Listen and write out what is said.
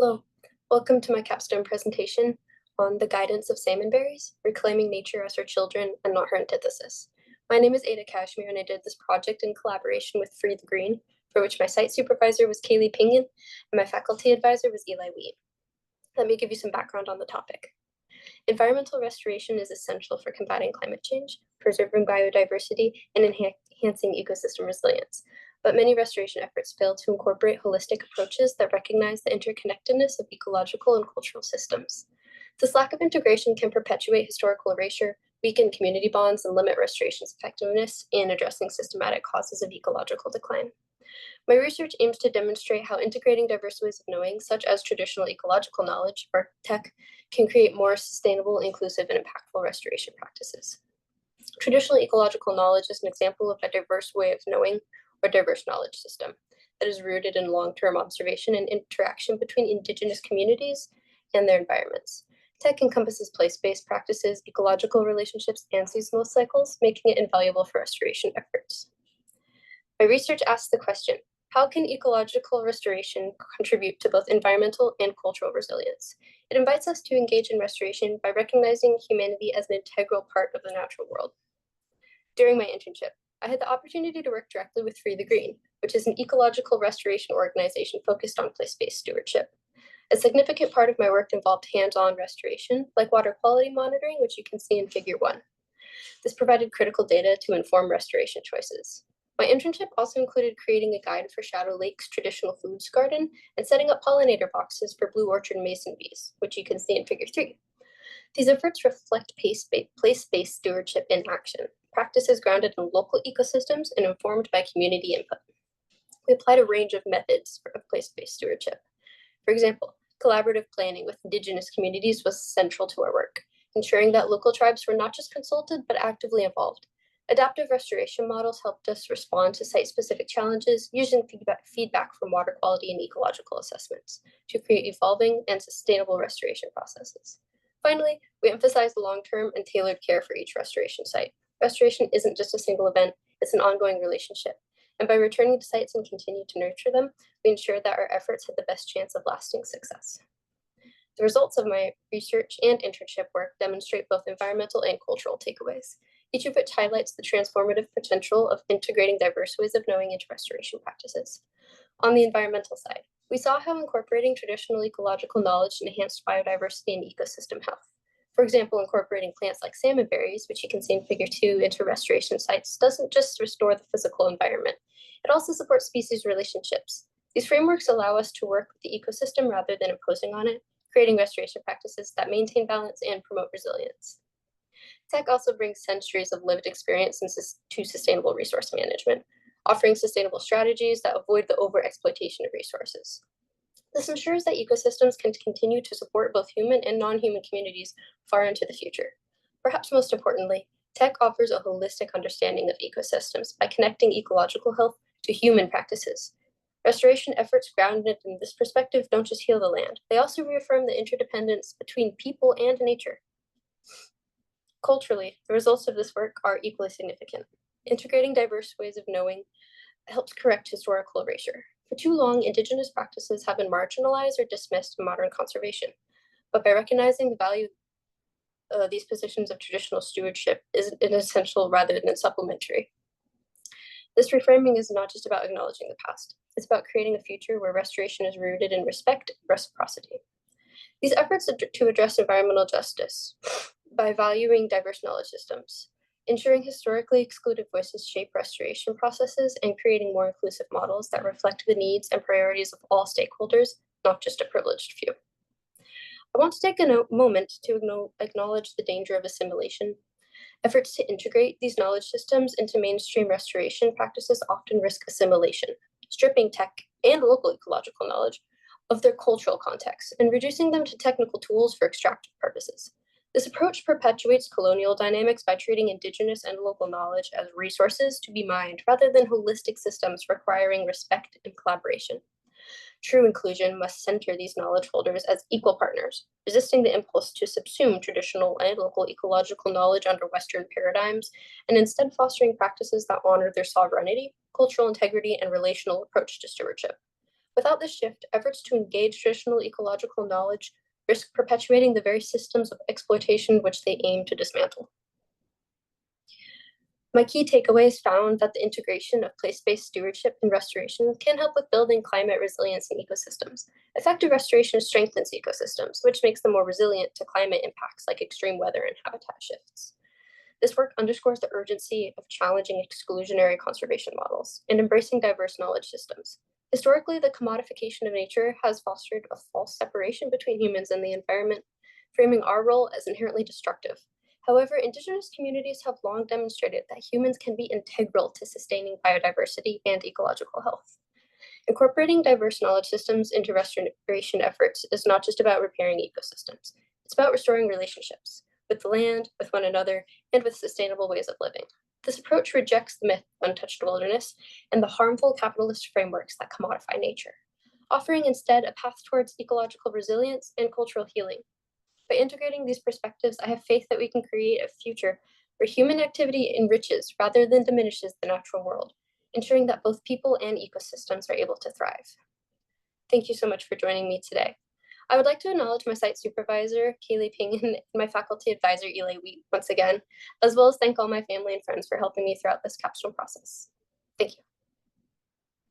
Hello, welcome to my capstone presentation on the guidance of salmonberries, reclaiming nature as her children and not her antithesis. My name is Ada Cashmere, and I did this project in collaboration with Free the Green, for which my site supervisor was Kaylee Pinion and my faculty advisor was Eli Wheat. Let me give you some background on the topic. Environmental restoration is essential for combating climate change, preserving biodiversity, and enhancing ecosystem resilience. But many restoration efforts fail to incorporate holistic approaches that recognize the interconnectedness of ecological and cultural systems. This lack of integration can perpetuate historical erasure, weaken community bonds, and limit restoration's effectiveness in addressing systematic causes of ecological decline. My research aims to demonstrate how integrating diverse ways of knowing, such as traditional ecological knowledge, or TEC, can create more sustainable, inclusive, and impactful restoration practices. Traditional ecological knowledge is an example of a diverse way of knowing or diverse knowledge system that is rooted in long-term observation and interaction between indigenous communities and their environments. TEC encompasses place-based practices, ecological relationships, and seasonal cycles, making it invaluable for restoration efforts. My research asks the question, how can ecological restoration contribute to both environmental and cultural resilience? It invites us to engage in restoration by recognizing humanity as an integral part of the natural world. During my internship, I had the opportunity to work directly with Free the Green, which is an ecological restoration organization focused on place-based stewardship. A significant part of my work involved hands-on restoration, like water quality monitoring, which you can see in Figure 1. This provided critical data to inform restoration choices. My internship also included creating a guide for Shadow Lake's traditional foods garden and setting up pollinator boxes for blue orchard mason bees, which you can see in Figure 3. These efforts reflect place-based stewardship in action, practices grounded in local ecosystems and informed by community input. We applied a range of methods of place-based stewardship. For example, collaborative planning with indigenous communities was central to our work, ensuring that local tribes were not just consulted, but actively involved. Adaptive restoration models helped us respond to site-specific challenges using feedback from water quality and ecological assessments to create evolving and sustainable restoration processes. Finally, we emphasize the long-term and tailored care for each restoration site. Restoration isn't just a single event, it's an ongoing relationship. And by returning to sites and continue to nurture them, we ensure that our efforts have the best chance of lasting success. The results of my research and internship work demonstrate both environmental and cultural takeaways, each of which highlights the transformative potential of integrating diverse ways of knowing into restoration practices. On the environmental side, we saw how incorporating traditional ecological knowledge enhanced biodiversity and ecosystem health. For example, incorporating plants like salmonberries, which you can see in Figure 2, into restoration sites doesn't just restore the physical environment, it also supports species relationships. These frameworks allow us to work with the ecosystem rather than imposing on it, creating restoration practices that maintain balance and promote resilience. TEC also brings centuries of lived experience to sustainable resource management, offering sustainable strategies that avoid the overexploitation of resources. This ensures that ecosystems can continue to support both human and non-human communities far into the future. Perhaps most importantly, TEC offers a holistic understanding of ecosystems by connecting ecological health to human practices. Restoration efforts grounded in this perspective don't just heal the land, they also reaffirm the interdependence between people and nature. Culturally, the results of this work are equally significant. Integrating diverse ways of knowing helps correct historical erasure. For too long, indigenous practices have been marginalized or dismissed in modern conservation. But by recognizing the value of these positions of traditional stewardship is an essential rather than supplementary. This reframing is not just about acknowledging the past. It's about creating a future where restoration is rooted in respect and reciprocity. These efforts to address environmental justice by valuing diverse knowledge systems, ensuring historically excluded voices shape restoration processes, and creating more inclusive models that reflect the needs and priorities of all stakeholders, not just a privileged few. I want to take a moment to acknowledge the danger of assimilation. Efforts to integrate these knowledge systems into mainstream restoration practices often risk assimilation, stripping TEC and local ecological knowledge of their cultural context and reducing them to technical tools for extractive purposes. This approach perpetuates colonial dynamics by treating indigenous and local knowledge as resources to be mined rather than holistic systems requiring respect and collaboration. True inclusion must center these knowledge holders as equal partners, resisting the impulse to subsume traditional and local ecological knowledge under Western paradigms, and instead fostering practices that honor their sovereignty, cultural integrity, and relational approach to stewardship. Without this shift, efforts to engage traditional ecological knowledge risk perpetuating the very systems of exploitation which they aim to dismantle. My key takeaways found that the integration of place-based stewardship and restoration can help with building climate resilience in ecosystems. Effective restoration strengthens ecosystems, which makes them more resilient to climate impacts like extreme weather and habitat shifts. This work underscores the urgency of challenging exclusionary conservation models and embracing diverse knowledge systems. Historically, the commodification of nature has fostered a false separation between humans and the environment, framing our role as inherently destructive. However, Indigenous communities have long demonstrated that humans can be integral to sustaining biodiversity and ecological health. Incorporating diverse knowledge systems into restoration efforts is not just about repairing ecosystems, it's about restoring relationships with the land, with one another, and with sustainable ways of living. This approach rejects the myth of untouched wilderness and the harmful capitalist frameworks that commodify nature, offering instead a path towards ecological resilience and cultural healing. By integrating these perspectives, I have faith that we can create a future where human activity enriches rather than diminishes the natural world, ensuring that both people and ecosystems are able to thrive. Thank you so much for joining me today. I would like to acknowledge my site supervisor, Kaylee Ping, and my faculty advisor, Eli Wheat, once again, as well as thank all my family and friends for helping me throughout this capstone process. Thank you.